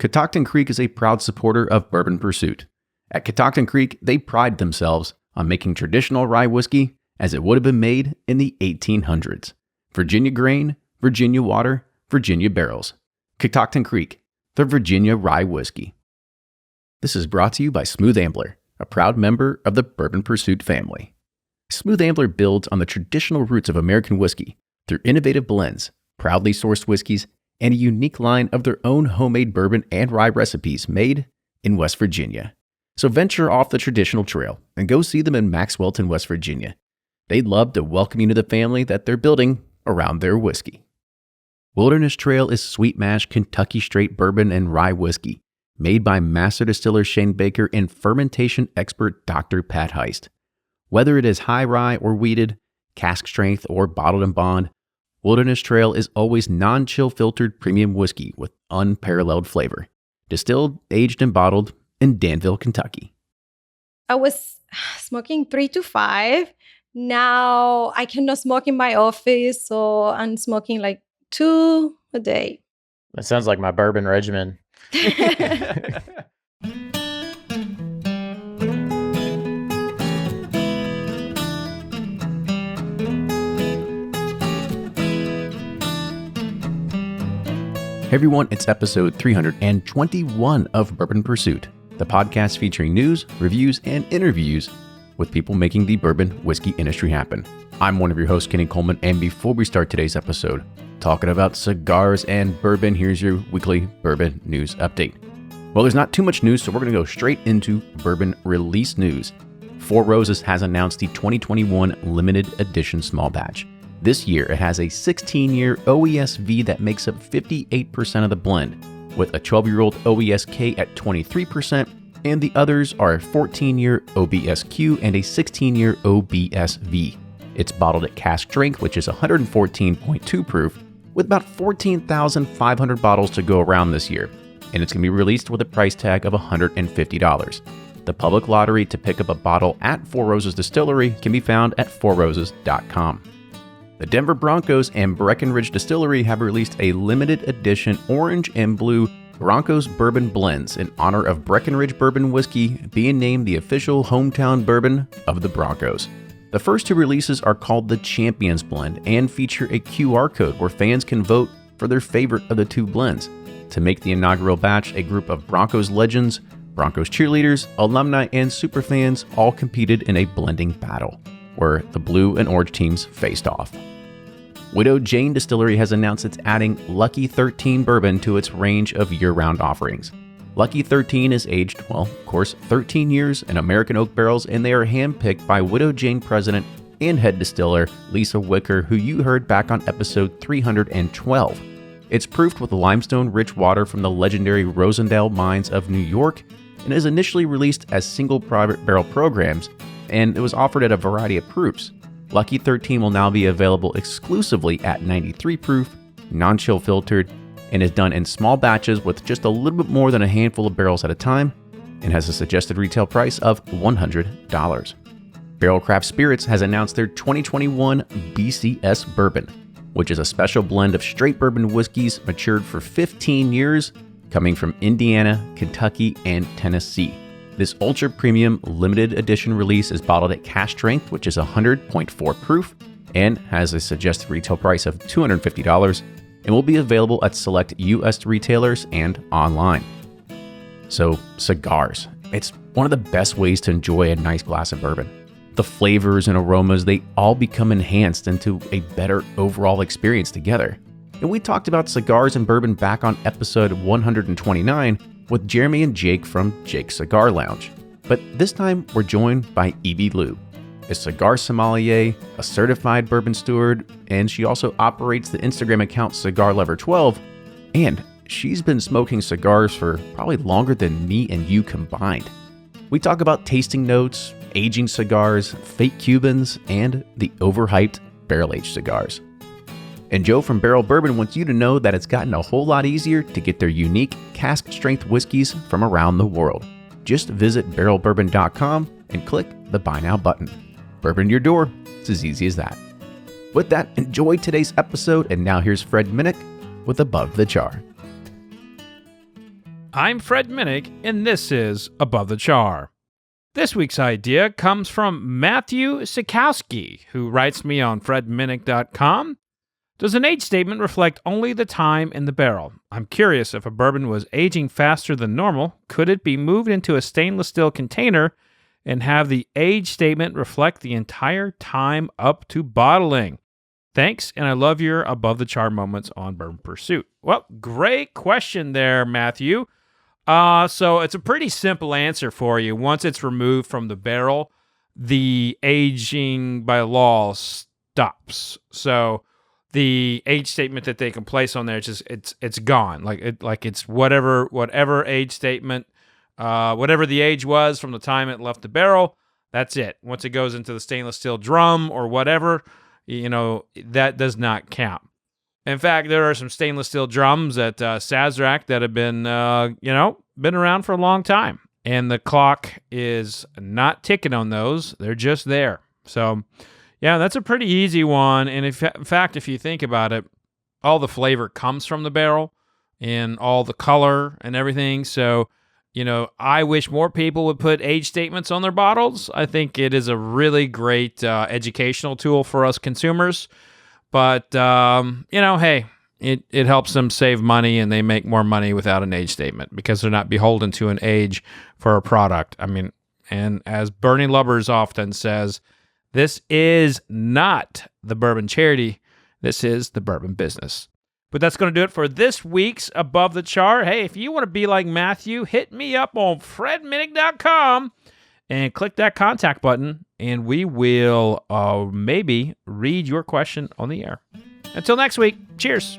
Catoctin Creek is a proud supporter of bourbon pursuit. At Catoctin Creek, they pride themselves on making traditional rye whiskey as it would have been made in the 1800s. Virginia grain, Virginia water, Virginia barrels. Catoctin Creek, the Virginia rye whiskey. This is brought to you by Smooth Ambler, a proud member of the Bourbon Pursuit family. Smooth Ambler builds on the traditional roots of American whiskey through innovative blends, proudly sourced whiskeys, and a unique line of their own homemade bourbon and rye recipes made in West Virginia. So venture off the traditional trail and go see them in Maxwellton, West Virginia. They'd love to welcome you to the family that they're building around their whiskey. Wilderness Trail is sweet mash Kentucky straight bourbon and rye whiskey, made by master distiller Shane Baker and fermentation expert Dr. Pat Heist. Whether it is high rye or wheated, cask strength or bottled and bond, Wilderness Trail is always non-chill filtered premium whiskey with unparalleled flavor. Distilled, aged, and bottled in Danville, Kentucky. I was smoking 3 to 5. Now I cannot smoke in my office, so I'm smoking like 2 a day. That sounds like my bourbon regimen. Hey everyone, it's episode 321 of Bourbon Pursuit, the podcast featuring news, reviews, and interviews with people making the bourbon whiskey industry happen. I'm one of your hosts, Kenny Coleman, and before we start today's episode, talking about cigars and bourbon, here's your weekly bourbon news update. Well, there's not too much news, so we're going to go straight into bourbon release news. Four Roses has announced the 2021 limited edition small batch. This year, it has a 16-year OESV that makes up 58% of the blend, with a 12-year-old OESK at 23%, and the others are a 14-year OBSQ and a 16-year OBSV. It's bottled at cask strength, which is 114.2 proof, with about 14,500 bottles to go around this year, and it's going to be released with a price tag of $150. The public lottery to pick up a bottle at Four Roses Distillery can be found at fourroses.com. The Denver Broncos and Breckenridge Distillery have released a limited edition orange and blue Broncos bourbon blends in honor of Breckenridge bourbon whiskey being named the official hometown bourbon of the Broncos. The first two releases are called the Champions Blend and feature a QR code where fans can vote for their favorite of the two blends. To make the inaugural batch, a group of Broncos legends, Broncos cheerleaders, alumni, and superfans all competed in a blending battle, where the blue and orange teams faced off. Widow Jane Distillery has announced it's adding Lucky 13 bourbon to its range of year-round offerings. Lucky 13 is aged, well, of course, 13 years in American oak barrels, and they are handpicked by Widow Jane president and head distiller Lisa Wicker, who you heard back on episode 312. It's proofed with limestone-rich water from the legendary Rosendale mines of New York, and is initially released as single private barrel programs, and it was offered at a variety of proofs. Lucky 13 will now be available exclusively at 93 proof, non-chill filtered, and is done in small batches with just a little bit more than a handful of barrels at a time, and has a suggested retail price of $100. Barrel Craft Spirits has announced their 2021 BCS Bourbon, which is a special blend of straight bourbon whiskeys matured for 15 years, coming from Indiana, Kentucky, and Tennessee. This ultra premium limited edition release is bottled at cask strength, which is 100.4 proof, and has a suggested retail price of $250, and will be available at select U.S. retailers and online. So, cigars. It's one of the best ways to enjoy a nice glass of bourbon. The flavors and aromas, they all become enhanced into a better overall experience together. And we talked about cigars and bourbon back on episode 129 with Jeremy and Jake from Jake's Cigar Lounge. But this time, we're joined by Evie Liu, a cigar sommelier, a certified bourbon steward, and she also operates the Instagram account Cigar Lover 12, and she's been smoking cigars for probably longer than me and you combined. We talk about tasting notes, aging cigars, fake Cubans, and the overhyped barrel-aged cigars. And Joe from Barrel Bourbon wants you to know that it's gotten a whole lot easier to get their unique cask-strength whiskeys from around the world. Just visit barrelbourbon.com and click the Buy Now button. Bourbon your door. It's as easy as that. With that, enjoy today's episode, and now here's Fred Minnick with Above the Char. I'm Fred Minnick, and this is Above the Char. This week's idea comes from Matthew Sikowski, who writes me on fredminnick.com. Does an age statement reflect only the time in the barrel? I'm curious, if a bourbon was aging faster than normal, could it be moved into a stainless steel container and have the age statement reflect the entire time up to bottling? Thanks, and I love your Above the Char moments on Bourbon Pursuit. Well, great question there, Matthew. So it's a pretty simple answer for you. Once it's removed from the barrel, the aging by law stops. So the age statement that they can place on there, it's gone. Like it's whatever age statement, whatever the age was from the time it left the barrel. That's it. Once it goes into the stainless steel drum or whatever, that does not count. In fact, there are some stainless steel drums at Sazerac that have been around for a long time. And the clock is not ticking on those. They're just there. So, yeah, that's a pretty easy one. And in fact, if you think about it, all the flavor comes from the barrel and all the color and everything. So, I wish more people would put age statements on their bottles. I think it is a really great educational tool for us consumers. But, hey, it helps them save money, and they make more money without an age statement because they're not beholden to an age for a product. I mean, and as Bernie Lubbers often says, this is not the bourbon charity. This is the bourbon business. But that's going to do it for this week's Above the Char. Hey, if you want to be like Matthew, hit me up on fredminnick.com and click that contact button, and we will maybe read your question on the air. Until next week, cheers.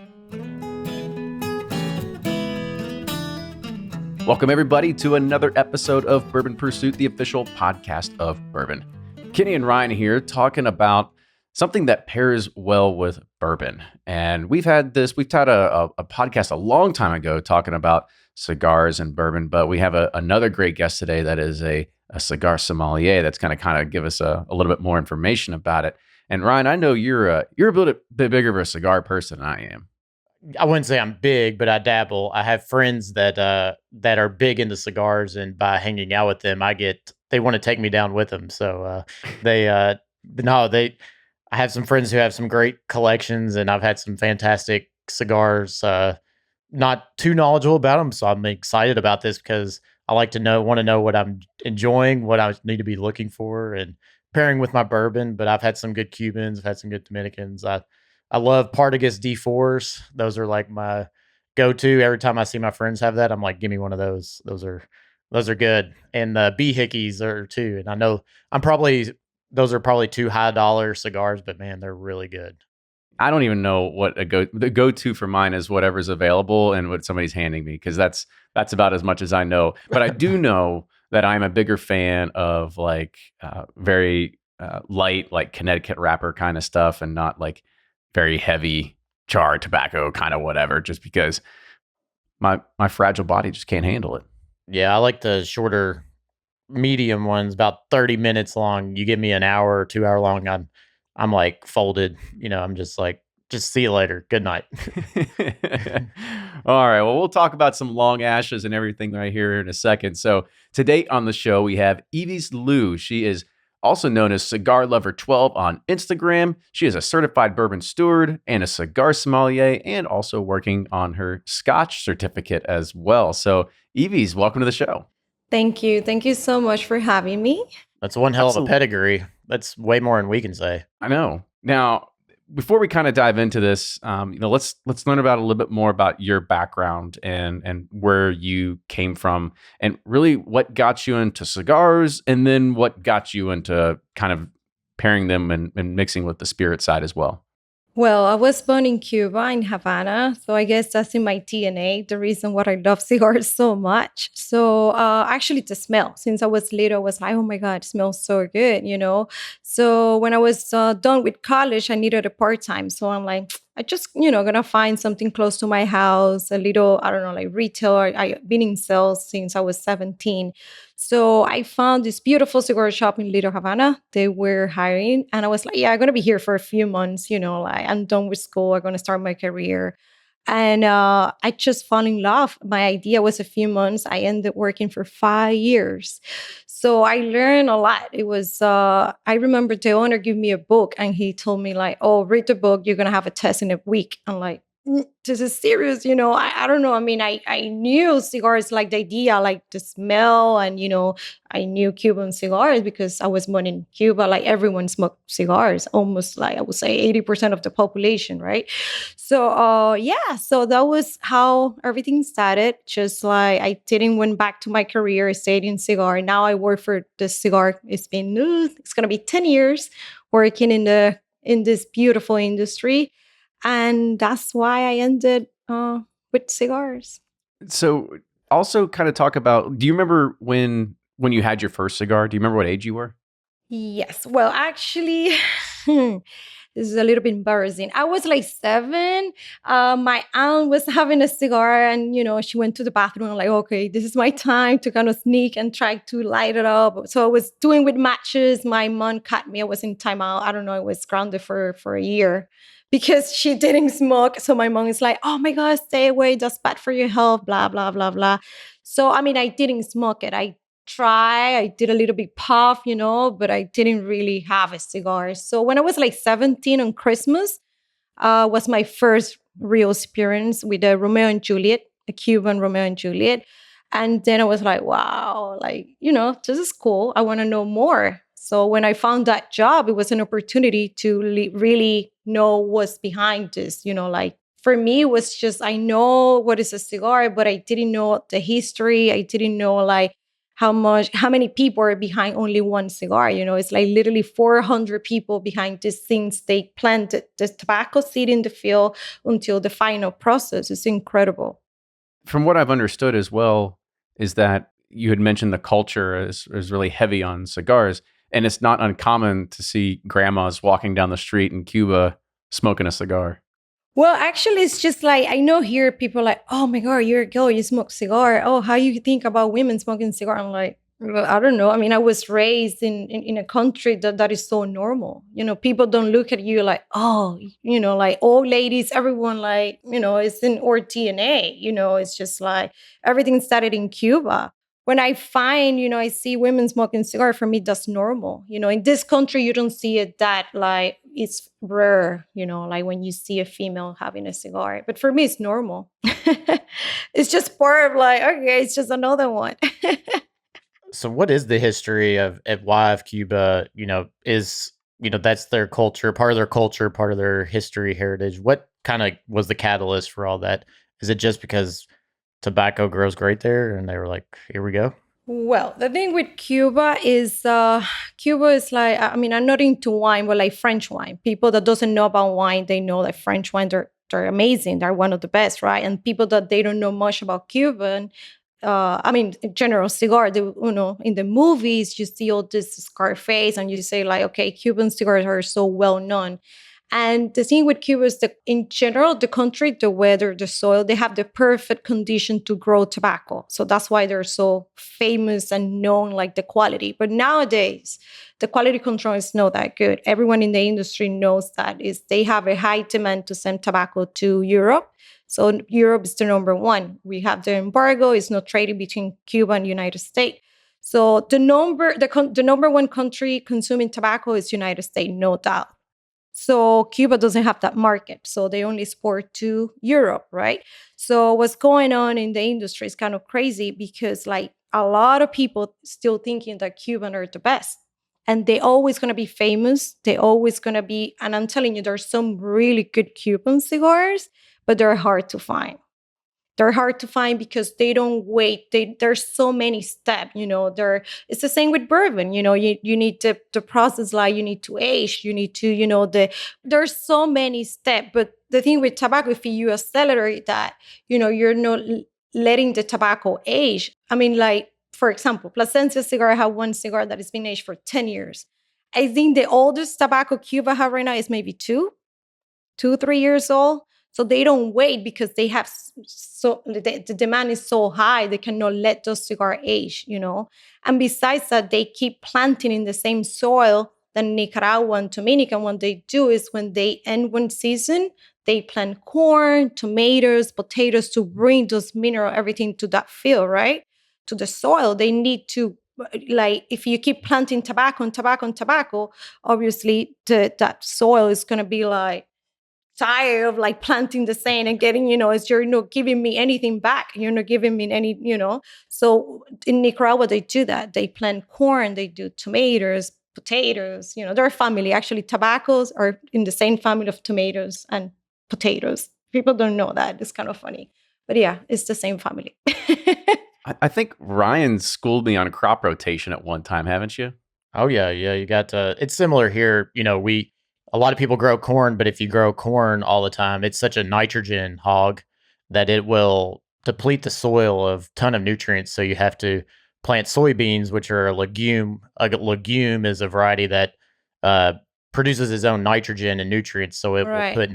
Welcome, everybody, to another episode of Bourbon Pursuit, the official podcast of bourbon. Kenny and Ryan here talking about something that pairs well with bourbon. And we've had a podcast a long time ago talking about cigars and bourbon, but we have another great guest today that is a cigar sommelier that's going to kind of give us a little bit more information about it. And Ryan, I know you're a bit bigger of a cigar person than I am. I wouldn't say I'm big, but I dabble. I have friends that are big into cigars, and by hanging out with them, they want to take me down with them. So I have some friends who have some great collections, and I've had some fantastic cigars. Not too knowledgeable about them, so I'm excited about this because I want to know what I'm enjoying, what I need to be looking for, and pairing with my bourbon. But I've had some good Cubans, I've had some good Dominicans. I love Partagas D4s. Those are like my go-to. Every time I see my friends have that, I'm like, give me one of those. Those are good. And the B Hickeys are too. And I know those are probably too high dollar cigars, but man, they're really good. I don't even know what the go-to for mine is whatever's available and what somebody's handing me, because that's about as much as I know. But I do know that I'm a bigger fan of very light, like Connecticut wrapper kind of stuff, and not like very heavy char tobacco kind of whatever, just because my fragile body just can't handle it. Yeah, I like the shorter, medium ones, about 30 minutes long. You give me an hour or 2 hour long, I'm like folded. I'm just like, just see you later. Good night. All right. Well, we'll talk about some long ashes and everything right here in a second. So today on the show, we have Ibis Lou. She is also known as Cigar Lover 12 on Instagram. She is a certified bourbon steward and a cigar sommelier, and also working on her Scotch certificate as well. So Ibis, welcome to the show. Thank you. Thank you so much for having me. That's one hell of a pedigree. That's way more than we can say. I know. Now, before we kind of dive into this, let's learn about a little bit more about your background and where you came from, and really what got you into cigars, and then what got you into kind of pairing them and mixing with the spirit side as well. Well, I was born in Cuba, in Havana, so I guess that's in my DNA, the reason why I love cigars so much. So actually the smell, since I was little, I was like, oh my God, it smells so good, So when I was done with college, I needed a part-time. So I'm like, I just, gonna find something close to my house, a little, I don't know, like retail. I've been in sales since I was 17. So I found this beautiful cigar shop in Little Havana. They were hiring, and I was like, yeah, I'm going to be here for a few months, like I'm done with school. I'm going to start my career. And I just fell in love. My idea was a few months. I ended up working for 5 years. So I learned a lot. It was, I remember the owner gave me a book and he told me like, oh, read the book. You're going to have a test in a week. I'm like, this is serious, I don't know. I mean, I knew cigars, like the idea, like the smell, and I knew Cuban cigars because I was born in Cuba. Like everyone smoked cigars, almost like I would say 80% of the population, right? So yeah, so that was how everything started. Just like I didn't went back to my career, I stayed in cigar. Now I work for the cigar. It's gonna be 10 years working in this beautiful industry. And that's why I ended with cigars. So also kind of talk about, do you remember when you had your first cigar? Do you remember what age you were? Yes. Well, actually, this is a little bit embarrassing. I was like 7. My aunt was having a cigar, and she went to the bathroom. I'm like, okay, this is my time to kind of sneak and try to light it up. So I was doing with matches. My mom caught me. I was in timeout. I don't know. I was grounded for a year because she didn't smoke. So my mom is like, oh my God, stay away. That's bad for your health. Blah blah blah blah. So I mean, I didn't smoke it. I did a little bit puff, but I didn't really have a cigar. So when I was like 17 on Christmas, was my first real experience with a Romeo and Juliet, a Cuban Romeo and Juliet. And then I was like, wow, like, this is cool. I want to know more. So when I found that job, it was an opportunity to really know what's behind this, like for me, it was just, I know what is a cigar, but I didn't know the history. I didn't know like how many people are behind only one cigar. It's like literally 400 people behind these things. They planted the tobacco seed in the field until the final process. It's incredible. From what I've understood as well, is that you had mentioned the culture is really heavy on cigars, and it's not uncommon to see grandmas walking down the street in Cuba smoking a cigar. Well, actually, it's just like, I know here people are like, oh my God, you're a girl, you smoke cigar. Oh, how you think about women smoking cigar? I'm like, well, I don't know. I mean, I was raised in a country that is so normal. People don't look at you like, oh, like old ladies, everyone like, it's in our DNA. It's just like everything started in Cuba. When I find, I see women smoking cigar, for me, that's normal. In this country, you don't see it that like it's rare, like when you see a female having a cigar. But for me, it's normal. It's just part of like, okay, it's just another one. So what is the history of why of Cuba, is, that's their culture, part of their history, heritage. What kind of was the catalyst for all that? Is it just because tobacco grows great there and they were like, here we go? Well, the thing with Cuba is Cuba is like, I mean, I'm not into wine, but like French wine. People that doesn't know about wine, they know that French wine, they're amazing. They're one of the best, right? And people that they don't know much about Cuban, I mean, in general, cigar, in the movies, you see all this Scarface and you say like, okay, Cuban cigars are so well known. And the thing with Cuba is that in general, the country, the weather, the soil, they have the perfect condition to grow tobacco. So that's why they're so famous and known, like the quality. But nowadays, the quality control is not that good. Everyone in the industry knows that is they have a high demand to send tobacco to Europe. So Europe is the number one. We have the embargo. It's not trading between Cuba and United States. So the number one country consuming tobacco is United States, no doubt. So Cuba doesn't have that market. So they only export to Europe, right? So what's going on in the industry is kind of crazy because like a lot of people still thinking that Cuban are the best. And they're always going to be famous. They're always going to be, and I'm telling you, there's some really good Cuban cigars, but they're hard to find. They're hard to find because they don't wait. There's so many steps, it's the same with bourbon, you need the process, like you need to age, you need to, there's so many steps. But the thing with tobacco, if you accelerate that, you're not letting the tobacco age. I mean, like, for example, Plasencia cigar, I have one cigar that has been aged for 10 years. I think the oldest tobacco Cuba have right now is maybe 3 years old. So they don't wait because they have the demand is so high, they cannot let those cigar age, And besides that, they keep planting in the same soil than Nicaragua and Dominican. What they do is when they end one season, they plant corn, tomatoes, potatoes to bring those mineral, everything to that field, right? To the soil. They need to, like, if you keep planting tobacco and tobacco and tobacco, obviously that soil is going to be like, tired of like planting the same and getting, it's you're not giving me anything back. You're not giving me any, So in Nicaragua, they do that. They plant corn, they do tomatoes, potatoes, they're a family. Actually, tobaccos are in the same family of tomatoes and potatoes. People don't know that. It's kind of funny. But yeah, it's the same family. I think Ryan schooled me on crop rotation at one time, haven't you? Oh yeah. You got it's similar here. A lot of people grow corn, but if you grow corn all the time, it's such a nitrogen hog that it will deplete the soil of a ton of nutrients. So you have to plant soybeans, which are a legume. A legume is a variety that produces its own nitrogen and nutrients. So it will put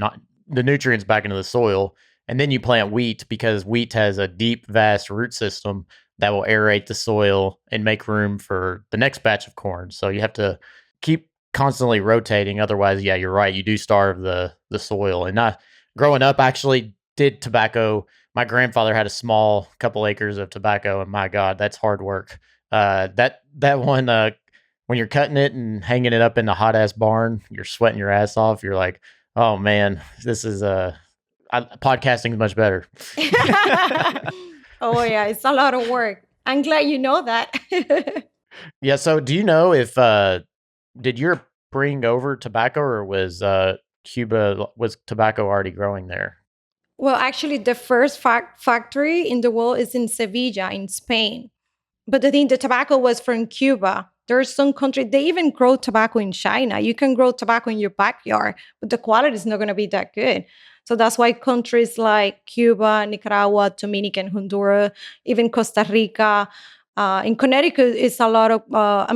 the nutrients back into the soil. And then you plant wheat because wheat has a deep, vast root system that will aerate the soil and make room for the next batch of corn. So you have to keep constantly rotating. Otherwise, yeah, you're right. You do starve the soil. And growing up, I actually did tobacco. My grandfather had a small couple acres of tobacco, and my God, that's hard work. That one, when you're cutting it and hanging it up in the hot ass barn, you're sweating your ass off. You're like, oh man, this is podcasting is much better. Oh yeah, it's a lot of work. I'm glad you know that. Yeah. So, do you know if did Europe bring over tobacco, or was Cuba was tobacco already growing there? Well, actually, the first factory in the world is in Sevilla, in Spain. But the tobacco was from Cuba. There are some countries, they even grow tobacco in China. You can grow tobacco in your backyard, but the quality is not going to be that good. So that's why countries like Cuba, Nicaragua, Dominican, Honduras, even Costa Rica, in Connecticut, it's a lot of,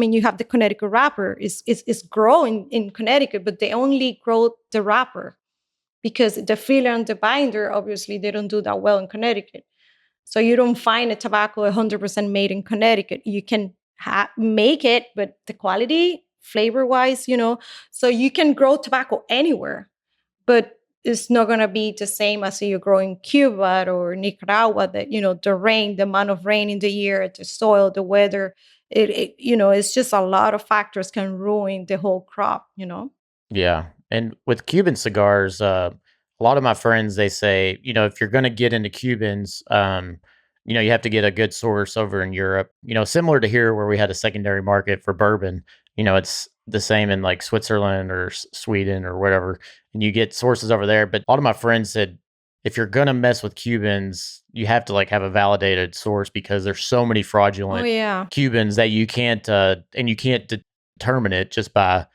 you have the Connecticut wrapper. It's growing in Connecticut, but they only grow the wrapper because the filler and the binder, obviously, they don't do that well in Connecticut. So you don't find a tobacco 100% made in Connecticut. You can make it, but the quality, flavor-wise, so you can grow tobacco anywhere, but it's not going to be the same as you grow in Cuba or Nicaragua, that, the rain, the amount of rain in the year, the soil, the weather, it's just a lot of factors can ruin the whole crop, Yeah. And with Cuban cigars, a lot of my friends, they say, if you're going to get into Cubans, you have to get a good source over in Europe, similar to here where we had a secondary market for bourbon. It's the same in like Switzerland or Sweden or whatever, and you get sources over there. But a lot of my friends said, if you're going to mess with Cubans, you have to like have a validated source because there's so many fraudulent Cubans that you can't determine it just by,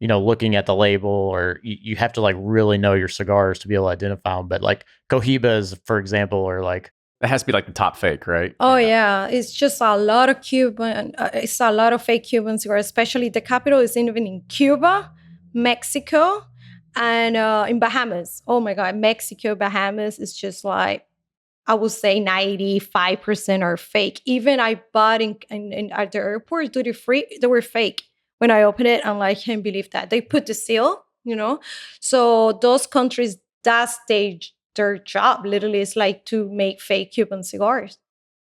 looking at the label, or you have to like really know your cigars to be able to identify them. But like Cohibas, for example, or like, it has to be like the top fake, right? Oh yeah, it's just a lot of Cuban. It's a lot of fake Cuban cigars. Especially the capital is even in Cuba, Mexico, and in Bahamas. Oh my God, Mexico, Bahamas is just like, I would say 95% are fake. Even I bought in at the airport duty free, they were fake. When I opened it, I'm like, I can't believe that they put the seal. So those countries, that's their job literally is like to make fake Cuban cigars.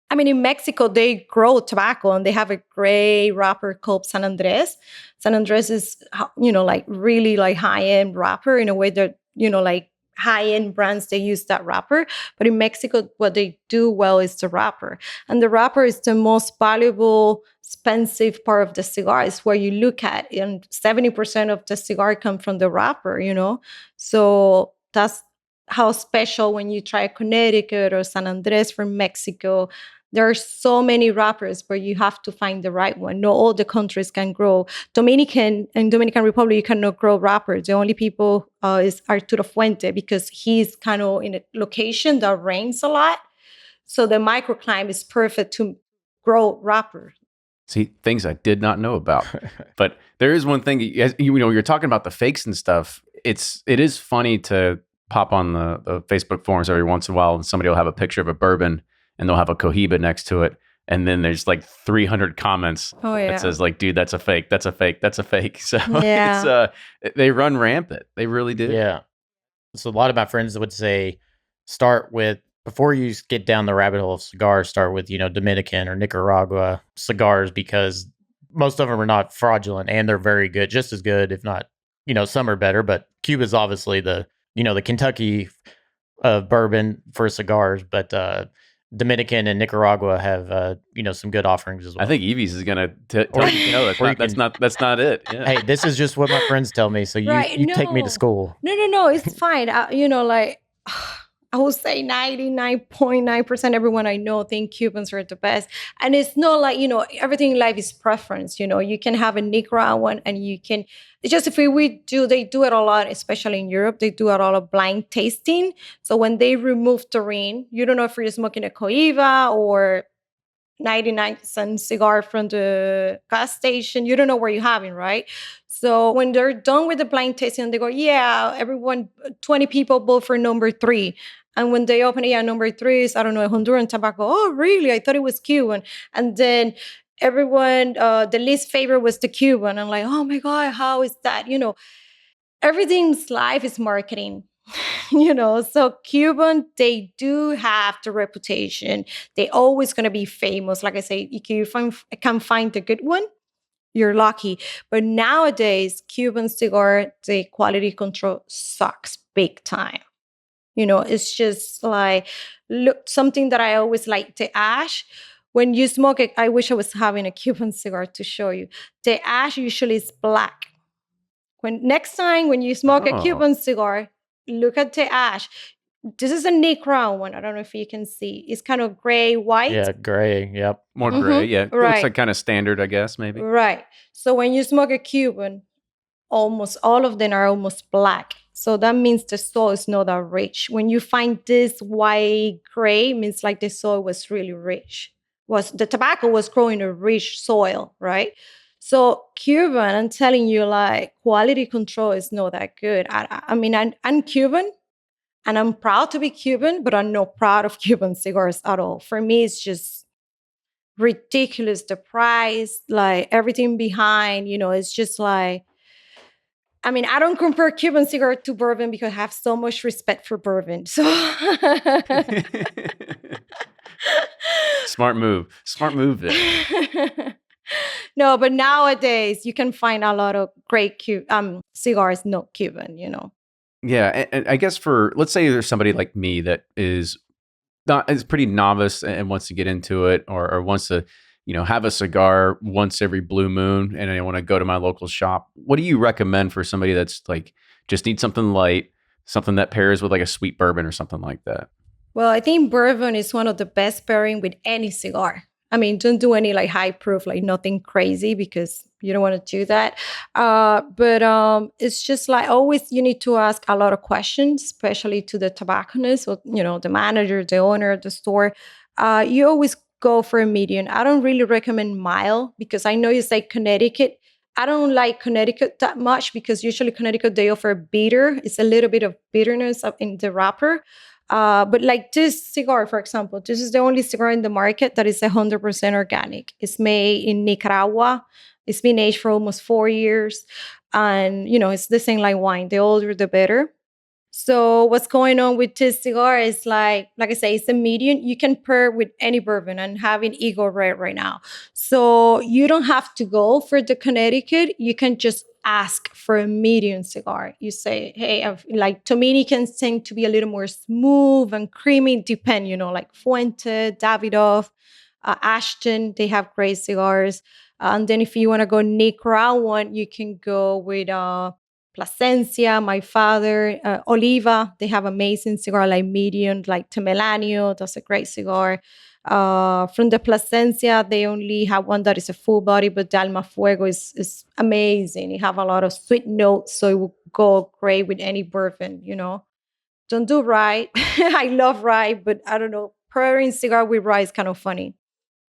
In Mexico, they grow tobacco and they have a great wrapper called San Andres. San Andres is, like really like high-end wrapper in a way that, like high-end brands, they use that wrapper. But in Mexico, what they do well is the wrapper. And the wrapper is the most valuable, expensive part of the cigar. It's where you look at, and 70% of the cigar come from the wrapper, So that's how special when you try Connecticut or San Andres from Mexico. There are so many wrappers, but you have to find the right one. Not all the countries can grow. Dominican Republic, you cannot grow wrappers. The only people is Arturo Fuente, because he's kind of in a location that rains a lot. So the microclimate is perfect to grow wrappers. See, things I did not know about. But there is one thing, you're talking about the fakes and stuff. It is funny to pop on the Facebook forums every once in a while, and somebody will have a picture of a bourbon and they'll have a Cohiba next to it. and then there's like 300 comments Oh yeah. that says like, dude, that's a fake, that's a fake, that's a fake. So Yeah. they run rampant. They really do. Yeah. So a lot of my friends would say, start with, before you get down the rabbit hole of cigars, start with, Dominican or Nicaragua cigars, because most of them are not fraudulent and they're very good, just as good, if not, some are better. But Cuba's obviously the Kentucky of bourbon for cigars, but Dominican and Nicaragua have, some good offerings as well. I think Ibis is gonna tell you, no, that's not it. Yeah. Hey, this is just what my friends tell me. So you take me to school. No, it's fine. I would say 99.9% everyone I know think Cubans are the best. And it's not like, everything in life is preference. You can have a Nicaraguan and you can, it's just if they do it a lot, especially in Europe, they do a lot of blind tasting. So when they remove terrain, you don't know if you're smoking a Coiva or 99-cent cigar from the gas station. You don't know where you're having, right? So when they're done with the blind tasting, they go, yeah, 20 people vote for number 3. And when they open it, number 3 is, I don't know, Honduran tobacco. Oh, really? I thought it was Cuban. And then everyone, the least favorite was the Cuban. I'm like, oh my God, how is that? Everything's life is marketing. So Cuban, they do have the reputation. They always going to be famous. Like I say, if you can find the good one, you're lucky. But nowadays, Cuban cigar, the quality control sucks big time. It's just like, look, something that I always like, the ash. When you smoke it, I wish I was having a Cuban cigar to show you. The ash usually is black. Next time when you smoke a Cuban cigar, look at the ash. This is a Nicaraguan one. I don't know if you can see. It's kind of gray, white. Yeah, gray. Yep. More gray. Yeah. It Right. looks like kind of standard, I guess, maybe. Right. So when you smoke a Cuban, almost all of them are almost black. So that means the soil is not that rich. When you find this white gray, it means like the soil was really rich. The tobacco was growing a rich soil, right? So Cuban, I'm telling you, like, quality control is not that good. I mean, I'm Cuban and I'm proud to be Cuban, but I'm not proud of Cuban cigars at all. For me, it's just ridiculous. The price, like everything behind, it's just like, I mean, I don't compare Cuban cigar to bourbon because I have so much respect for bourbon. So Smart move there. No, but nowadays you can find a lot of great cigars not Cuban, Yeah, and I guess let's say there's somebody like me that is pretty novice and wants to get into it, or wants to, have a cigar once every blue moon, and I want to go to my local shop. What do you recommend for somebody that's like just needs something light, something that pairs with like a sweet bourbon or something like that? Well, I think bourbon is one of the best pairing with any cigar. I mean, don't do any like high proof, like nothing crazy, because you don't want to do that. But it's just like always, you need to ask a lot of questions, especially to the tobacconist or, the manager, the owner of the store. You always go for a medium. I don't really recommend mild because I know you say Connecticut. I don't like Connecticut that much because usually Connecticut, they offer bitter. It's a little bit of bitterness in the wrapper. But like this cigar, for example, this is the only cigar in the market that is 100% organic. It's made in Nicaragua. It's been aged for almost 4 years. And, it's the same like wine. The older, the better. So what's going on with this cigar is like I say, it's a medium. You can pair with any bourbon and having Eagle Red right now. So you don't have to go for the Connecticut. You can just ask for a medium cigar. You say, hey, like Dominicans tend to be a little more smooth and creamy, depend, like Fuente, Davidoff, Ashton, they have great cigars. And then if you want to go Nicaraguan, you can go with Plasencia, my father, Oliva. They have amazing cigar like medium, like Temelanio. That's a great cigar. From the Plasencia, they only have one that is a full body, but the Alma Fuego is amazing. It have a lot of sweet notes, so it will go great with any bourbon, Don't do rye. I love rye, but I don't know. Pairing cigar with rye is kind of funny.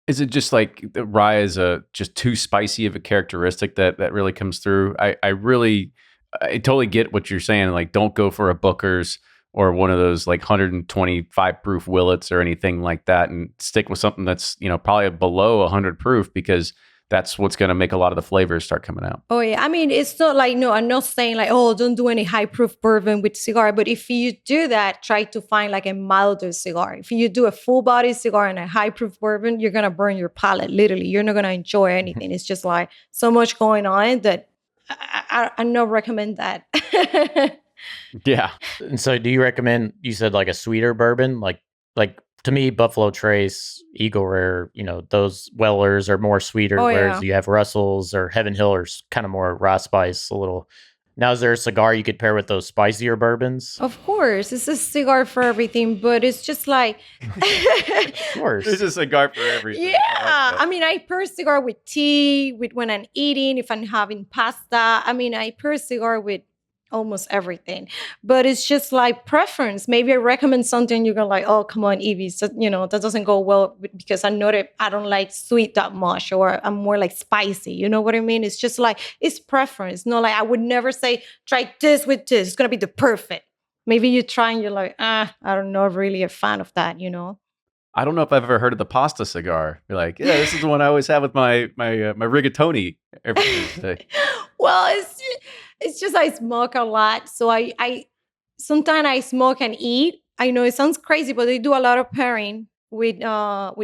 Is it just like the rye is just too spicy of a characteristic that really comes through? I totally get what you're saying. Like, don't go for a Booker's or one of those like 125 proof Willets or anything like that, and stick with something that's, probably below 100 proof, because that's what's going to make a lot of the flavors start coming out. Oh, yeah. I mean, it's not like, no, I'm not saying like, oh, don't do any high proof bourbon with cigar. But if you do that, try to find like a milder cigar. If you do a full body cigar and a high proof bourbon, you're going to burn your palate. Literally, you're not going to enjoy anything. It's just like so much going on that I not recommend that. Yeah. And so do you recommend, you said like a sweeter bourbon, like to me, Buffalo Trace, Eagle Rare, those Wellers are more sweeter, whereas you have Russells or Heaven Hill are kind of more raw spice, a little. Now, is there a cigar you could pair with those spicier bourbons? Of course. It's a cigar for everything, but it's just like... Of course. It's a cigar for everything. Yeah. I mean, I pair cigar with tea, with when I'm eating, if I'm having pasta. I mean, I pair cigar with almost everything, but it's just like preference. Maybe I recommend something, you're gonna like, oh, come on, Ibis, that doesn't go well because I don't like sweet that much, or I'm more like spicy. You know what I mean? It's just like, it's preference. No, like I would never say, try this with this. It's gonna be the perfect. Maybe you try and you're like, I don't know, really a fan of that, I don't know if I've ever heard of the pasta cigar. You're like, yeah, this is the one I always have with my rigatoni every Tuesday. Well, it's just I smoke a lot, so I sometimes I smoke and eat. I know it sounds crazy, but they do a lot of pairing with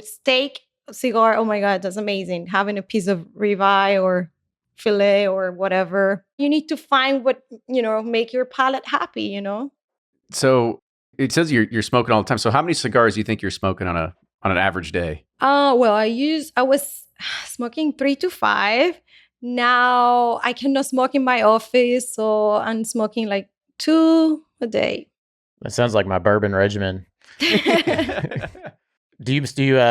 steak, cigar. Oh my God, that's amazing! Having a piece of ribeye or fillet or whatever. You need to find what make your palate happy. So it says you're smoking all the time. So how many cigars do you think you're smoking on an average day? Well, I was smoking 3 to 5. Now I cannot smoke in my office, so I'm smoking like 2 a day. That sounds like my bourbon regimen. Do you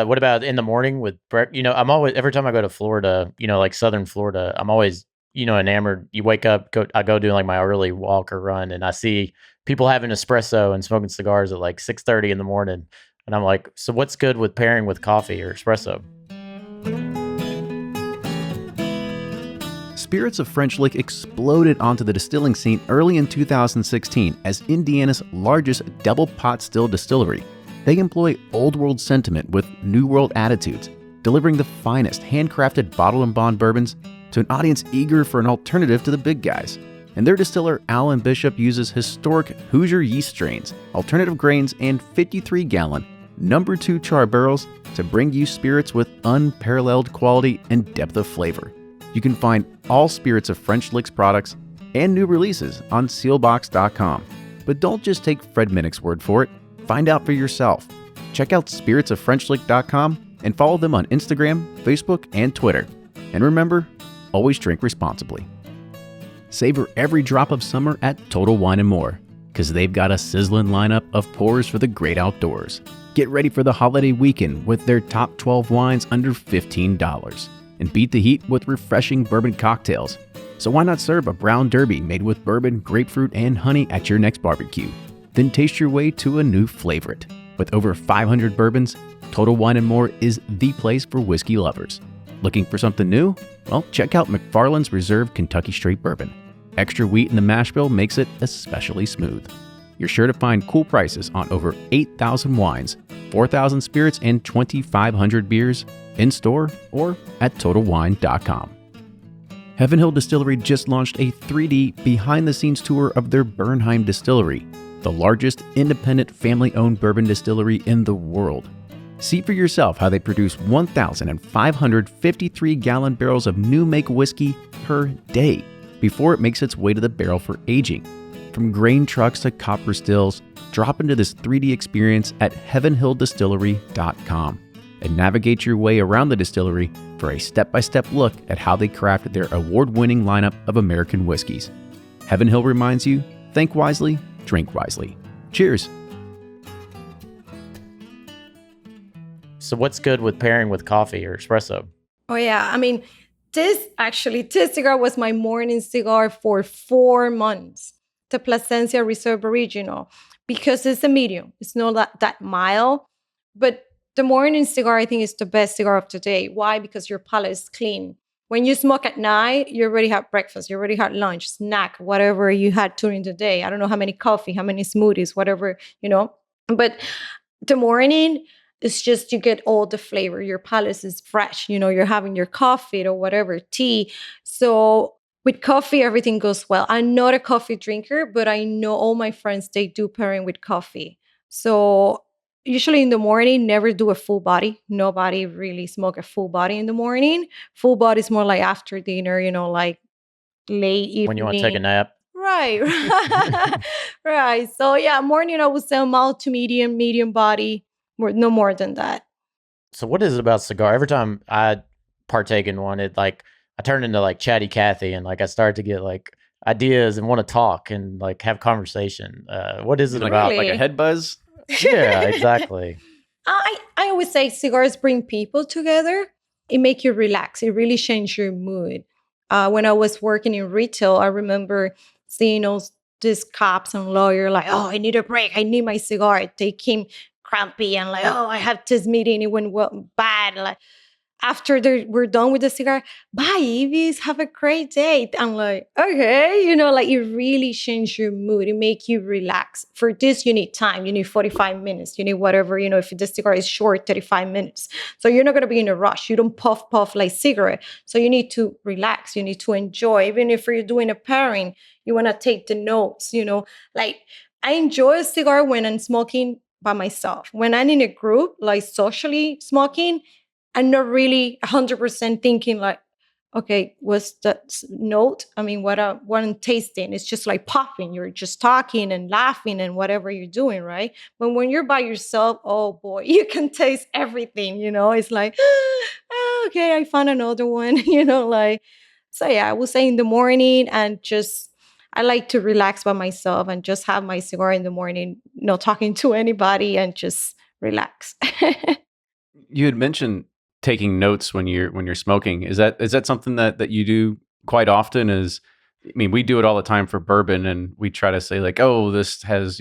what about in the morning with breakfast? I'm always, every time I go to Florida, like Southern Florida, I'm always, enamored. You wake up, I go do like my early walk or run, and I see people having espresso and smoking cigars at like 6:30 in the morning. And I'm like, so what's good with pairing with coffee or espresso? Spirits of French Lick exploded onto the distilling scene early in 2016 as Indiana's largest double pot still distillery. They employ old world sentiment with new world attitudes, delivering the finest handcrafted bottle and bond bourbons to an audience eager for an alternative to the big guys. And their distiller, Alan Bishop, uses historic Hoosier yeast strains, alternative grains, and 53-gallon number 2 char barrels to bring you spirits with unparalleled quality and depth of flavor. You can find all Spirits of French Lick's products and new releases on sealbox.com. But don't just take Fred Minnick's word for it. Find out for yourself. Check out spiritsoffrenchlick.com and follow them on Instagram, Facebook, and Twitter. And remember, always drink responsibly. Savor every drop of summer at Total Wine & More, because they've got a sizzling lineup of pours for the great outdoors. Get ready for the holiday weekend with their top 12 wines under $15. And beat the heat with refreshing bourbon cocktails. So why not serve a brown derby made with bourbon, grapefruit, and honey at your next barbecue? Then taste your way to a new favorite. With over 500 bourbons, Total Wine & More is the place for whiskey lovers. Looking for something new? Well, check out Mcfarland's Reserve Kentucky Straight Bourbon. Extra wheat in the mash bill makes it especially smooth. You're sure to find cool prices on over 8,000 wines, 4,000 spirits, and 2,500 beers in store or at TotalWine.com. Heaven Hill Distillery just launched a 3D behind-the-scenes tour of their Bernheim distillery, the largest independent family-owned bourbon distillery in the world. See for yourself how they produce 1,553-gallon barrels of new-make whiskey per day before it makes its way to the barrel for aging. From grain trucks to copper stills, drop into this 3D experience at heavenhilldistillery.com and navigate your way around the distillery for a step-by-step look at how they crafted their award-winning lineup of American whiskeys. Heaven Hill reminds you, think wisely, drink wisely. Cheers! So what's good with pairing with coffee or espresso? Oh, yeah. I mean, this cigar was my morning cigar for 4 months. The Plasencia Reserve Original, because it's a medium. It's not that mild, but the morning cigar, I think, is the best cigar of today. Why? Because your palate is clean. When you smoke at night, you already had breakfast, you already had lunch, snack, whatever you had during the day. I don't know how many coffee, how many smoothies, whatever, But the morning, it's just you get all the flavor. Your palate is fresh. You're having your coffee or whatever, tea. So with coffee, everything goes well. I'm not a coffee drinker, but I know all my friends, they do pairing with coffee. So usually in the morning, never do a full body. Nobody really smoke a full body in the morning. Full body is more like after dinner, like late evening. When you want to take a nap. Right. Right. So yeah, morning I would say mild to medium body, no more than that. So what is it about cigar? Every time I partake in one, I turn into like Chatty Cathy, and like I start to get like ideas and want to talk and like have conversation. What is it about? Like a head buzz? Yeah, exactly. I always say cigars bring people together. It make you relax. It really changes your mood. When I was working in retail, I remember seeing all these cops and lawyers like, oh, I need a break. I need my cigar. They came crampy and like, oh, I have this meeting. It went bad. Like after we're done with the cigar, bye, Ibis. Have a great day. I'm like, okay, like it really changes your mood. It make you relax. For this, you need time. You need 45 minutes. You need whatever, if the cigar is short, 35 minutes. So you're not going to be in a rush. You don't puff like cigarette. So you need to relax. You need to enjoy. Even if you're doing a pairing, you want to take the notes, like I enjoy a cigar when I'm smoking by myself. When I'm in a group, like socially smoking, I'm not really 100% thinking like, okay, what's that note? I mean, what I'm tasting? It's just like popping. You're just talking and laughing and whatever you're doing, right? But when you're by yourself, oh boy, you can taste everything, It's like, oh, okay, I found another one, like. So yeah, I would say in the morning and just, I like to relax by myself and just have my cigar in the morning, not talking to anybody and just relax. You had mentioned taking notes when you're smoking. Is that something that you do quite often? We do it all the time for bourbon, and we try to say like, oh, this has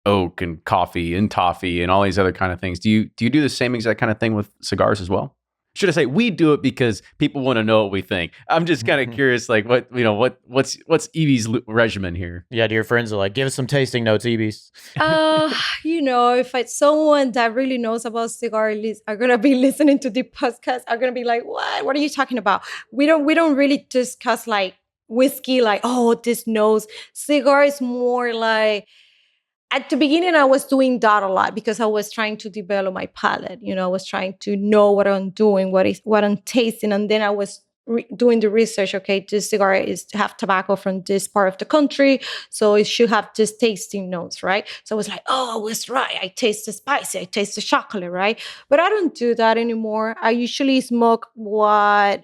oak and coffee and toffee and all these other kind of things. Do you do the same exact kind of thing with cigars as well? Should I say we do it because people want to know what we think? I'm just kind of curious, like what's Evie's regimen here? Yeah, your friends are like, give us some tasting notes, Ibis. If it's someone that really knows about cigar, are gonna be listening to the podcast, are gonna be like, what are you talking about? We don't really discuss like whiskey, like, oh, this knows. Cigar is more like, at the beginning, I was doing that a lot because I was trying to develop my palate. I was trying to know what I'm doing, what I'm tasting. And then I was doing the research. Okay, this cigar is have tobacco from this part of the country, so it should have this tasting notes, right? So I was like, oh, I was right. I taste the spicy. I taste the chocolate, right? But I don't do that anymore. I usually smoke like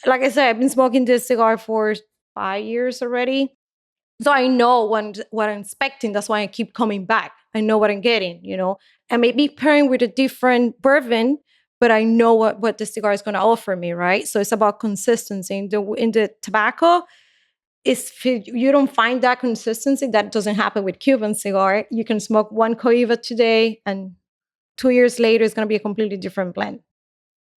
I said, I've been smoking this cigar for 5 years already. So I know what I'm expecting. That's why I keep coming back. I know what I'm getting, and maybe pairing with a different bourbon, but I know what the cigar is going to offer me, right? So it's about consistency. In the tobacco, if you don't find that consistency, that doesn't happen with Cuban cigar. You can smoke one Cohiba today, and 2 years later, it's going to be a completely different blend.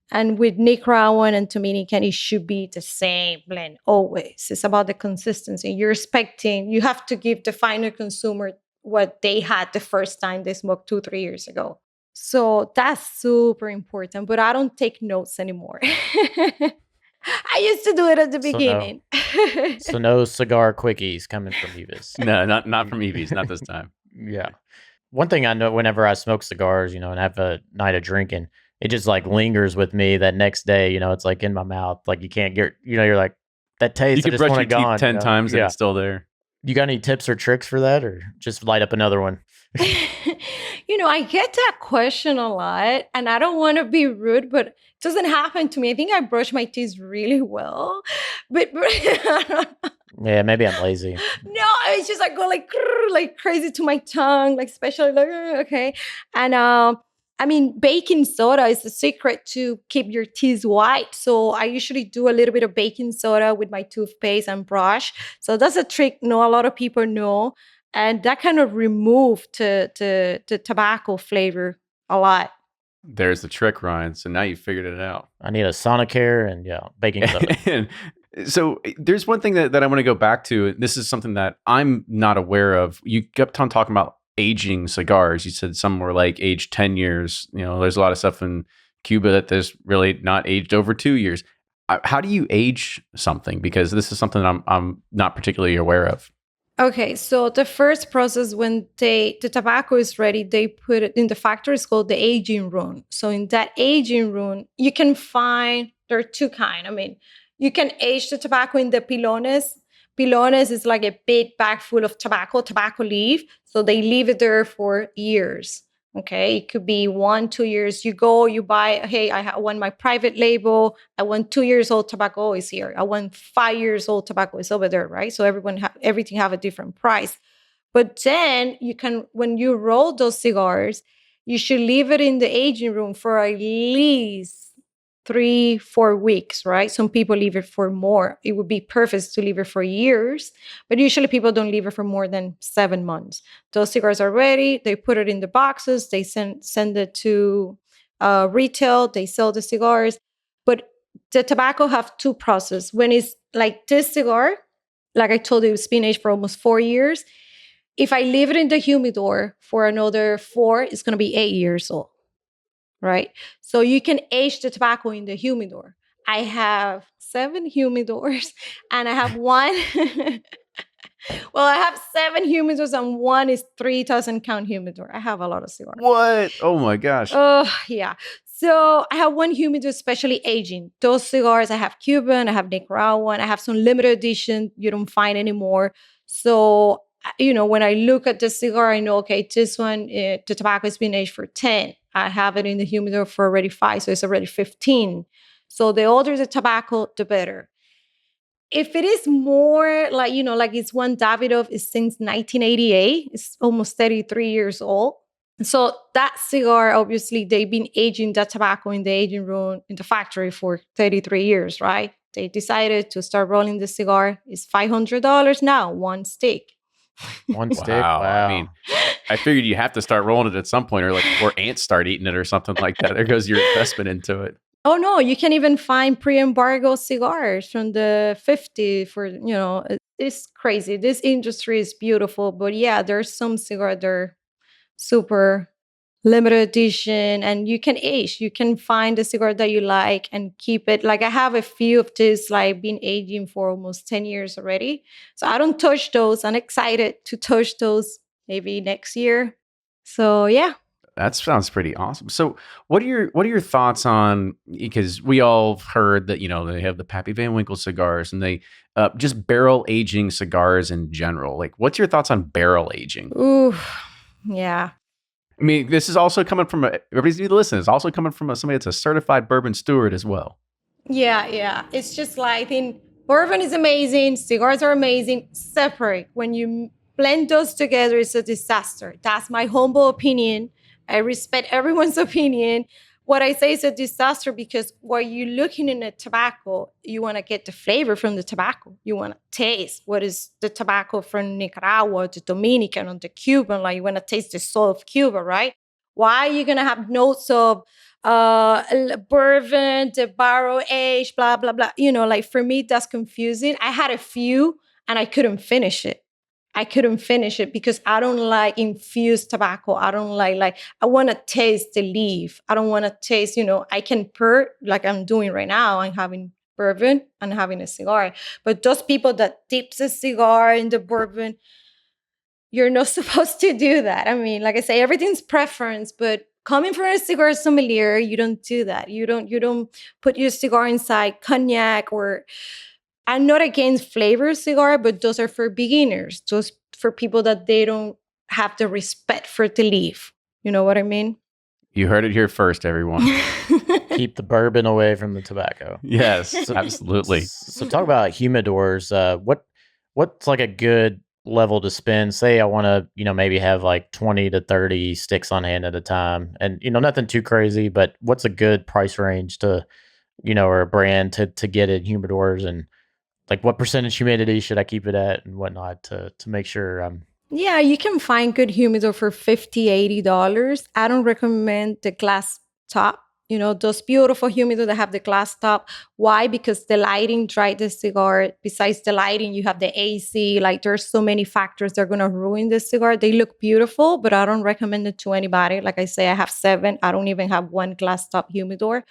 And with Nicaraguan and Dominican, it should be the same blend always. It's about the consistency. You have to give the final consumer what they had the first time they smoked 2-3 years ago. So that's super important, but I don't take notes anymore. I used to do it at the beginning. So no cigar quickies coming from Ibis. No, not from Ibis, not this time. Yeah. One thing I know whenever I smoke cigars, and have a night of drinking, it just like lingers with me that next day, it's like in my mouth. Like you can't get, you're like, that taste, you can brush your teeth 10 times and it's still there. You got any tips or tricks for that, or just light up another one? I get that question a lot, and I don't want to be rude, but it doesn't happen to me. I think I brush my teeth really well, but yeah, maybe I'm lazy. No, it's just go like crazy to my tongue, like especially like okay, and baking soda is the secret to keep your teeth white. So I usually do a little bit of baking soda with my toothpaste and brush. So that's a trick a lot of people know. And that kind of remove the tobacco flavor a lot. There's the trick, Ryan. So now you figured it out. I need a Sonicare and baking soda. And so there's one thing that I want to go back to. This is something that I'm not aware of. You kept on talking about aging cigars. You said some were like aged 10 years. There's a lot of stuff in Cuba that there's really not aged over 2 years. How do you age something? Because this is something I'm not particularly aware of. Okay, so the first process when the tobacco is ready, they put it in the factory. It's called the aging room. So in that aging room, you can find, there are two kinds. I mean, you can age the tobacco in the pilones. Pilones is like a big bag full of tobacco leaf. So they leave it there for years. Okay, it could be 1-2 years. You go, you buy, hey, I want my private label. I want 2 years old tobacco is here. I want 5 years old tobacco is over there, right? So everything have a different price. But then you can, when you roll those cigars, you should leave it in the aging room for at least 3-4 weeks, right? Some people leave it for more. It would be perfect to leave it for years, but usually people don't leave it for more than 7 months. Those cigars are ready. They put it in the boxes. They send it to retail. They sell the cigars. But the tobacco have two processes. When it's like this cigar, like I told you, it's been aged for almost 4 years. If I leave it in the humidor for another 4, it's going to be 8 years old. Right? So you can age the tobacco in the humidor. I have 7 humidors and I have one. Well, I have 7 humidors and one is 3,000 count humidor. I have a lot of cigars. What? Oh my gosh. Oh, yeah. So I have one humidor specially aging. Those cigars, I have Cuban, I have Nicaraguan, I have some limited edition you don't find anymore. So, when I look at the cigar, I know, okay, this one, the tobacco has been aged for 10. I have it in the humidor for already 5, so it's already 15. So the older the tobacco, the better. If it is more like, like it's one Davidoff is since 1988, it's almost 33 years old. So that cigar, obviously, they've been aging that tobacco in the aging room in the factory for 33 years, right? They decided to start rolling the cigar. It's $500 now, one stick. One stick. Wow. Wow. I mean, I figured you have to start rolling it at some point, or ants start eating it or something like that. There goes your investment into it. Oh no, you can even find pre-embargo cigars from the 50s for, it's crazy. This industry is beautiful, but yeah, there's some cigars that are super limited edition and you can age. You can find a cigar that you like and keep it. Like I have a few of this, like been aging for almost 10 years already. So I don't touch those. I'm excited to touch those maybe next year. So yeah. That sounds pretty awesome. So what are your thoughts on, because we all heard that, they have the Pappy Van Winkle cigars and they just barrel aging cigars in general. Like, what's your thoughts on barrel aging? Ooh, yeah. I mean, this is also coming from everybody's need to listen. It's also coming from somebody that's a certified bourbon steward as well. Yeah. It's just like, I think bourbon is amazing. Cigars are amazing. Separate. When you blend those together, it's a disaster. That's my humble opinion. I respect everyone's opinion. What I say is a disaster because while you're looking in a tobacco, you want to get the flavor from the tobacco. You want to taste what is the tobacco from Nicaragua, the Dominican, or the Cuban. Like you want to taste the soul of Cuba, right? Why are you going to have notes of bourbon, the barrel age, blah, blah, blah. Like for me, that's confusing. I had a few and I couldn't finish it. Because I don't like infused tobacco. I don't like I want to taste the leaf. I don't want to taste, I can pour like I'm doing right now. I'm having bourbon and having a cigar. But those people that dips a cigar in the bourbon, you're not supposed to do that. I mean, like I say, everything's preference, but coming from a cigar sommelier, you don't do that. You don't put your cigar inside cognac or... I'm not against flavored cigar, but those are for beginners. Those for people that they don't have the respect for the leaf. You know what I mean? You heard it here first, everyone. Keep the bourbon away from the tobacco. Yes, absolutely. So talk about humidors. What's like a good level to spend? Say I want to, maybe have like 20 to 30 sticks on hand at a time, and nothing too crazy. But what's a good price range to, or a brand to get in humidors, and like what percentage humidity should I keep it at and whatnot to make sure Yeah, you can find good humidor for $50, $80. I don't recommend the glass top. You know, those beautiful humidor that have the glass top. Why? Because the lighting dried the cigar. Besides the lighting, you have the AC. Like there's so many factors that are going to ruin the cigar. They look beautiful, but I don't recommend it to anybody. Like I say, I have 7. I don't even have one glass top humidor.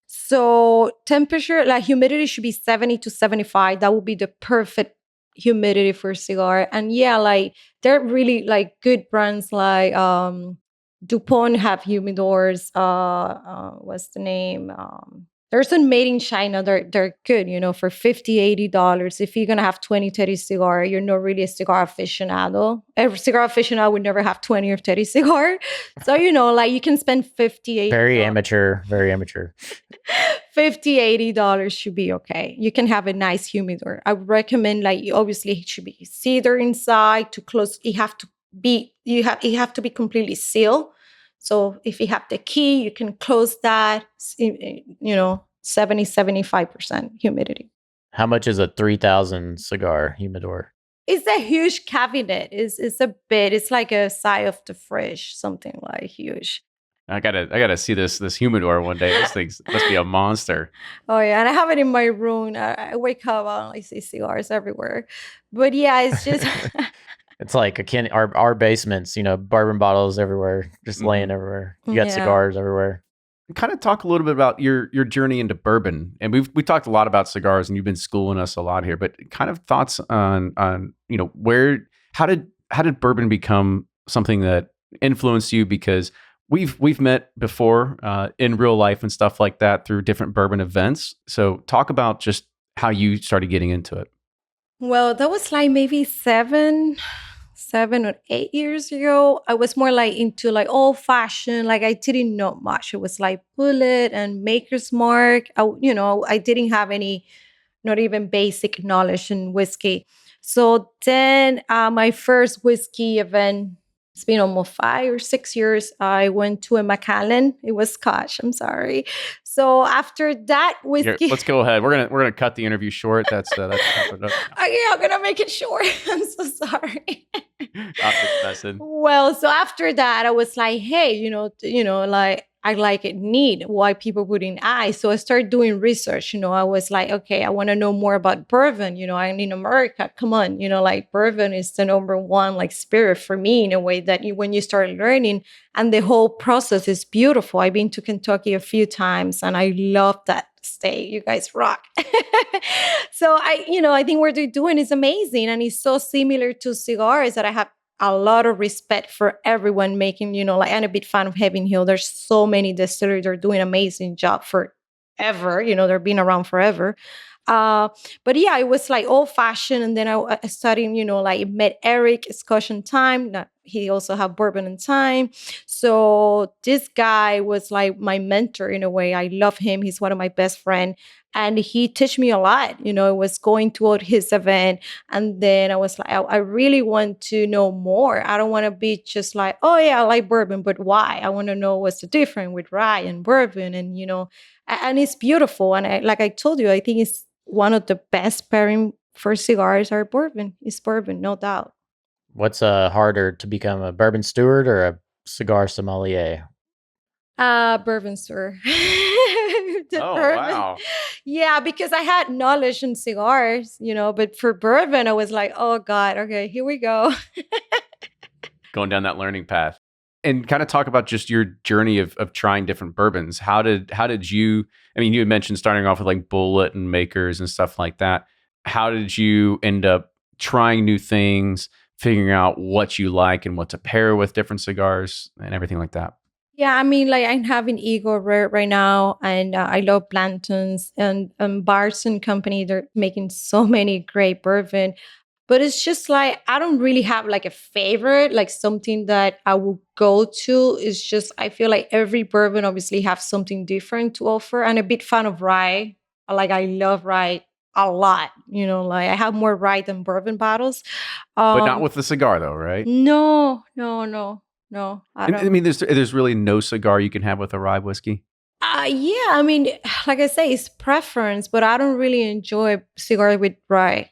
So temperature, like humidity should be 70 to 75. That would be the perfect humidity for a cigar. And yeah, like they're really like good brands like DuPont have humidors. What's the name? There's some made in China. They're good, you know, for $50, $80. If you're gonna have 20, 30 cigar, you're not really a cigar aficionado. Every cigar aficionado would never have 20 or 30 cigar. So, you know, like you can spend 50, Very amateur, very amateur. $50, $80 should be okay. You can have a nice humidor. I would recommend like obviously it should be cedar inside to close. You have to be completely sealed. So if you have the key, you can close that, you know, 70, 75% humidity. How much is a 3,000 cigar humidor? It's a huge cabinet. It's a bit, it's like a side of the fridge, something like huge. I gotta see this humidor one day. This thing must be a monster. Oh yeah, and I have it in my room. I wake up and I see cigars everywhere. But yeah, it's just It's like our basements, you know, bourbon bottles everywhere, just laying everywhere. You got cigars everywhere. Kind of talk a little bit about your journey into bourbon, and we talked a lot about cigars, and you've been schooling us a lot here. But kind of thoughts on you know how did bourbon become something that influenced you? Because we've met before in real life and stuff like that through different bourbon events. So talk about just how you started getting into it. well, that was like maybe 7 or 8 years ago. I was more like into like old fashioned. Like I didn't know much. It was like Bullet and Maker's Mark. I didn't have any, not even basic knowledge in whiskey. So then my first whiskey event, it's been almost 5 or 6 years. I went to a Mcfarland. It was Scotch. I'm sorry. So after that whiskey, Here, let's go ahead. We're gonna cut the interview short. That's okay, I'm gonna make it short. I'm so sorry. I'm just messing. Well, so after that, I was like, hey, like I like it neat why people wouldn't I. So I started doing research. I was like, okay, I want to know more about bourbon. I'm in America. Come on, like bourbon is the number one like spirit for me in a way that when you start learning, and the whole process is beautiful. I've been to Kentucky a few times and I love that state. You guys rock. So I think what they're doing is amazing, and it's so similar to cigars that I have a lot of respect for everyone making, I'm a big fan of Heaven Hill. There's so many distilleries that are doing an amazing job forever. They've been around forever. But yeah, it was like old fashioned. And then I studied, like met Eric, Scotch and Time. He also had Bourbon and Time. So this guy was like my mentor in a way. I love him. He's one of my best friends. And he taught me a lot. It was going toward his event. And then I was like, I really want to know more. I don't want to be just like, oh yeah, I like bourbon, but why? I want to know what's the difference with rye and bourbon. And, and it's beautiful. And like I told you, I think it's one of the best pairing for cigars are bourbon. It's bourbon, no doubt. What's harder to become a bourbon steward or a cigar sommelier? Bourbon steward. Bourbon. Wow. Yeah, because I had knowledge in cigars, but for bourbon, I was like, oh God, okay, here we go. Going down that learning path. And kind of talk about just your journey of trying different bourbons. How did you, you had mentioned starting off with like Bullet and Makers and stuff like that. How did you end up trying new things, figuring out what you like and what to pair with different cigars and everything like that? Yeah, like I'm having Eagle Rare right now, and I love Blanton's and Bars and Company. They're making so many great bourbon. But it's just like, I don't really have like a favorite, like something that I will go to. It's just, I feel like every bourbon obviously have something different to offer. And a big fan of rye. I love rye a lot. Like I have more rye than bourbon bottles. But not with the cigar though, right? No. I don't. There's really no cigar you can have with a rye whiskey. Yeah, like I say, it's preference, but I don't really enjoy cigar with rye.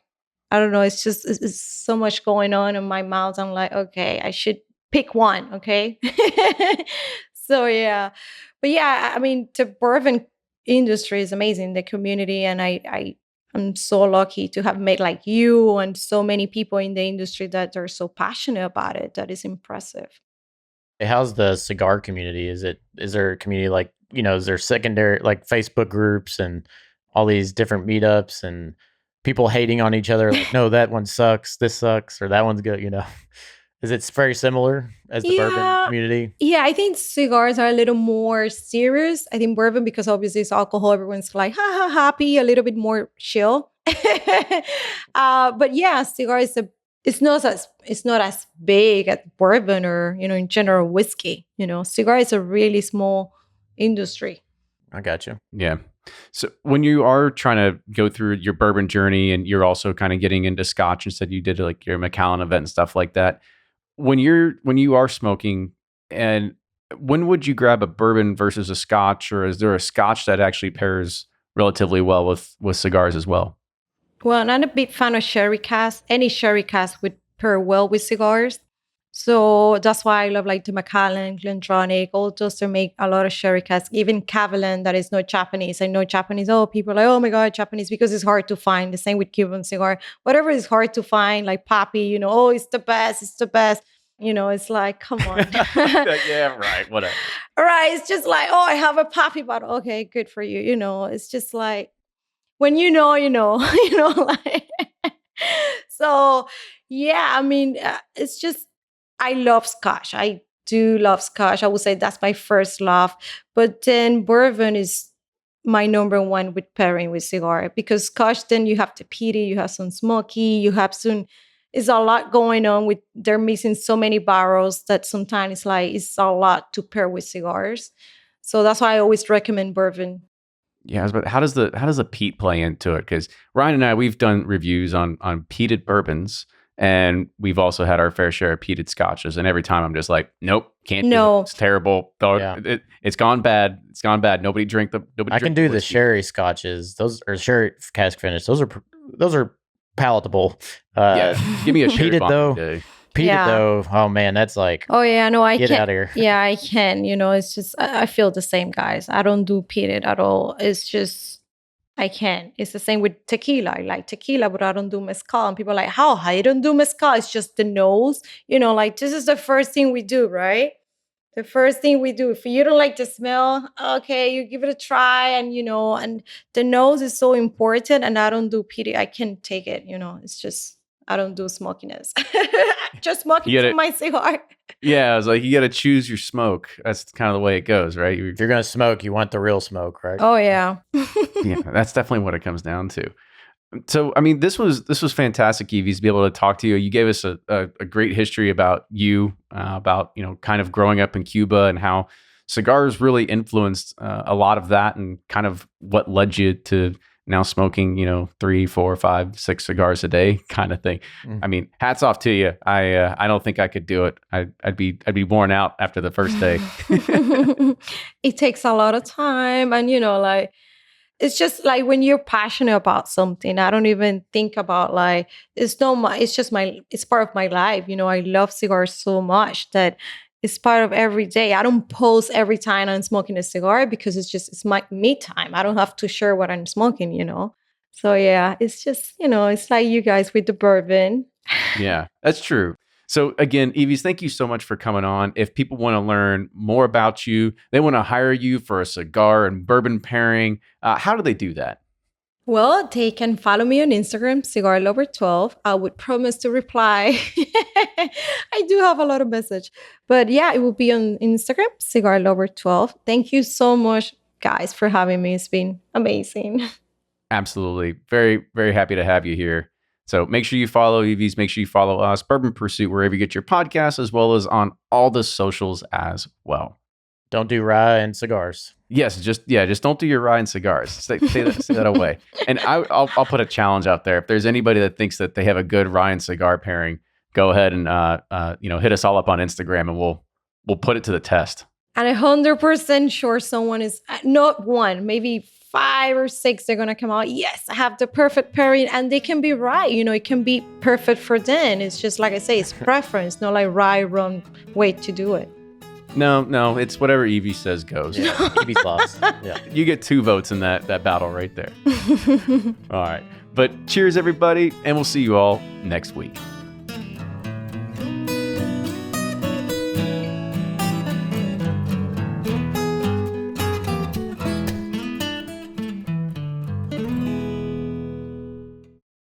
I don't know. It's just, it's so much going on in my mouth. I'm like, okay, I should pick one. Okay. So yeah, but yeah, I mean, the bourbon industry is amazing, the community, and I'm so lucky to have met like you and so many people in the industry that are so passionate about it. That is impressive. How's the cigar community? Is there a community like, is there secondary like Facebook groups and all these different meetups and people hating on each other like, no, that one sucks, this sucks, or that one's good, Is it very similar as the bourbon community? Yeah, I think cigars are a little more serious. I think bourbon, because obviously it's alcohol, everyone's like, ha ha, happy, a little bit more chill. But yeah, cigar is it's not as big as bourbon or, in general whiskey. Cigar is a really small industry. I got you. Yeah. So when you are trying to go through your bourbon journey and you're also kind of getting into Scotch, and said you did like your Mcfarland event and stuff like that, when you are smoking, and when would you grab a bourbon versus a Scotch, or is there a Scotch that actually pairs relatively well with cigars as well? Well, I'm not a big fan of sherry cask. Any sherry cask would pair well with cigars. So that's why I love like the Mcfarland, Glendronach, all those to make a lot of sherry cask. Even Cavalan, that is not Japanese. I know Japanese, people are like, oh my God, Japanese, because it's hard to find. The same with Cuban cigar. Whatever is hard to find, like Papi, oh, it's the best, it's the best. It's like, come on. Yeah, right, whatever. Right, it's just like, oh, I have a Papi bottle. Okay, good for you. It's just like, when like. So, yeah, I mean, it's just, I love Scotch. I do love Scotch. I would say that's my first love. But then bourbon is my number one with pairing with cigar, because Scotch, then you have the peaty, you have some smoky, you have some, it's a lot going on with, they're missing so many barrels that sometimes it's a lot to pair with cigars. So that's why I always recommend bourbon. Yeah, but how does the peat play into it? Because Ryan and I, we've done reviews on peated bourbons, and we've also had our fair share of peated scotches. And every time I'm just like, nope, can't do it. It's terrible. It's gone bad. It's gone bad. Nobody drink the. Nobody. I can do the sherry scotches. Those are sherry cask finish. Those are palatable. Give me a sherry peated though. Peated though, oh man, that's like, oh yeah, no, I get can. Out of here. Yeah, I can. It's just I feel the same, guys. I don't do peated at all. It's just I can. It's the same with tequila. I like tequila, but I don't do mezcal. And people are like, how? I don't do mezcal. It's just the nose. This is the first thing we do, right? The first thing we do. If you don't like the smell, okay, you give it a try, and and the nose is so important. And I don't do peated. I can't take it. It's just. I don't do smokiness. Just smoking to my cigar. Yeah, I was like, you got to choose your smoke. That's kind of the way it goes, right? If you're going to smoke, you want the real smoke, right? Oh, yeah. Yeah, that's definitely what it comes down to. So, I mean, this was fantastic, Evie, to be able to talk to you. You gave us a great history about you, about, kind of growing up in Cuba and how cigars really influenced a lot of that, and kind of what led you to now smoking, 3, 4, 5, 6 cigars a day kind of thing. I mean, hats off to you. I don't think I could do it. I'd be worn out after the first day. It takes a lot of time. And, it's just like when you're passionate about something, I don't even think about it's part of my life. I love cigars so much that it's part of every day. I don't post every time I'm smoking a cigar, because it's my me time. I don't have to share what I'm smoking, So yeah, it's just, it's like you guys with the bourbon. Yeah, that's true. So again, Evis, thank you so much for coming on. If people want to learn more about you, they want to hire you for a cigar and bourbon pairing, how do they do that? Well, they can follow me on Instagram, Cigar Lover 12. I would promise to reply. I do have a lot of message. But yeah, it will be on Instagram, Cigar Lover 12. Thank you so much, guys, for having me. It's been amazing. Absolutely. Very, very happy to have you here. So make sure you follow Evis. Make sure you follow us, Bourbon Pursuit, wherever you get your podcasts, as well as on all the socials as well. Don't do rye and cigars. Yes, just don't do your rye and cigars. Stay that away. And I'll put a challenge out there. If there's anybody that thinks that they have a good rye and cigar pairing, go ahead and hit us all up on Instagram, and we'll put it to the test. And 100% sure someone is not one, maybe 5 or 6. They're gonna come out. Yes, I have the perfect pairing, and they can be right. It can be perfect for them. It's just like I say, it's preference, not like right, wrong way to do it. No, it's whatever Evie says goes. Yeah, Ibis lost. Yeah. You get 2 votes in that battle right there. All right. But cheers, everybody, and we'll see you all next week.